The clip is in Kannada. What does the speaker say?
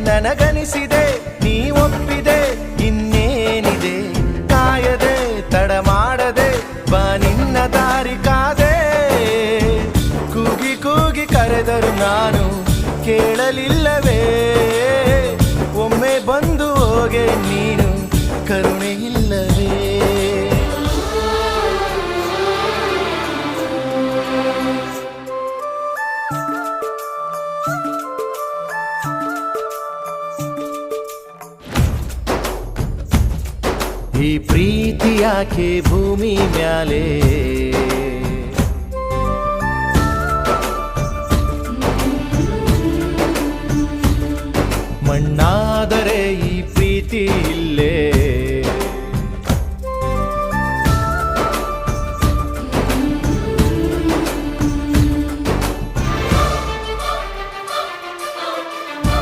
ನನಗನಿಸಿದೆ ನೀ ಒಪ್ಪಿದೆ ಇನ್ನೇನಿದೆ ಕಾಯದೆ ತಡ ಮಾಡದೆ ಬಾ ನಿನ್ನ ದಾರಿ ಕಾದೆ ಕೂಗಿ ಕೂಗಿ ಕರೆದರು ನಾನು ಕೇಳಲಿಲ್ಲವೇ ಒಮ್ಮೆ ಬಂದು ಹೋಗೆ ನೀನು ಕರುಣೆ ಇಲ್ಲವೇ ಈ ಪ್ರೀತಿ ಯಾಕೆ ಭೂಮಿ ಮ್ಯಾಲೆ ಮಣ್ಣಾದರೆ ಈ ಪ್ರೀತಿ ಇಲ್ಲೇ